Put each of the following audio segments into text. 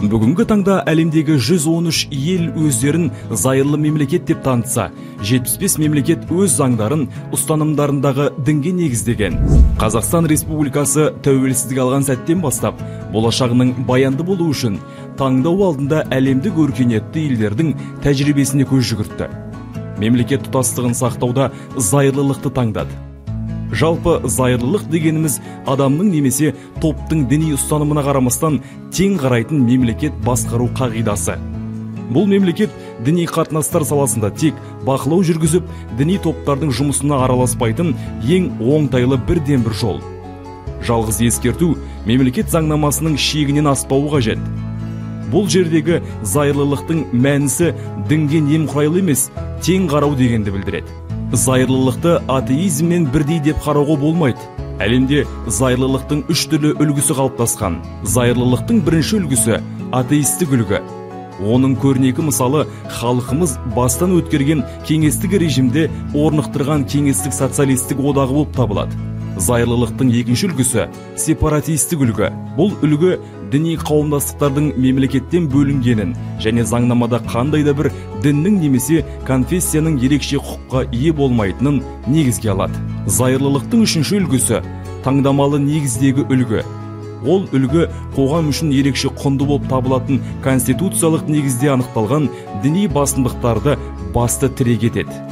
Бүгінгі таңда әлемдегі 113 ел өздерін зайырлы мемлекет деп танытса, 75 мемлекет өз заңдарын ұстанымдарындағы дінге негіздеген. Қазақстан Республикасы тәуелсіздік алған сәттен бастап, болашағының баянды болу үшін таңдау алдында әлемдік өркениетті елдердің тәжірибесіне көз жүгіртті. Мемлекет тұтастығын сақтауда зайырлылықты таңдады. Жалпы зайырлылық дегеніміз адамның немесе топтың діни ұстанымына қарамастан тең қарайтын мемлекет басқару қағидасы. Бұл мемлекет діни қатынастар саласында тек бақылау жүргізіп, діни топтардың жұмысына араласпайтын ең оңтайлы бірден бір жол. Жалғыз ескерту, мемлекет заңнамасының шегінен аспауы қажет. Бұл жердегі зайырлылықтың мәнісі дінге немқұрайлы емес, тең қарау дегенді білдіреді. Зайырлылықты атеизммен бірдей деп қарауға болмайды. Әлемде зайырлылықтың 3 түрлі үлгісі қалыптасқан. Зайырлылықтың бірінші үлгісі атеистік үлгі. Оның көрнекі мысалы халқымыз бастан өткерген кеңестік режимде орнықтырған кеңестік социалистік одағы болып табылады. Зайырлылықтың екінші үлгісі сепаратистік үлгі. Бұл үлгі діни қауымдастықтардың мемлекеттен бөлінгенін және заңнамада қандай да бір діннің немесе конфессияның ерекше құқыққа ие болмайтынын негізге алады. Зайырлылықтың үшінші үлгісі таңдамалы негіздегі үлгі. Ол үлгі қоғам үшін ерекше құнды болып табылатын конституциялық негізде анықталған діни басымдықтарды басты тірек етеді.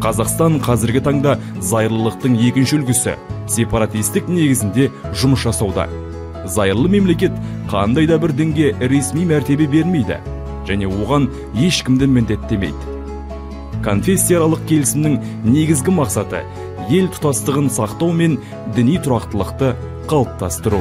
Қазақстан қазіргі таңда зайырлылықтың екінші үлгісі сепаратистік негізінде жұмыс жасауда. Зайырлы мемлекет қандай да бір дінге ресми мәртебе бермейді және оған ешкімді міндеттемейді. Конфессияаралық келісімнің негізгі мақсаты ел тұтастығын сақтау мен діни тұрақтылықты қалыптастыру.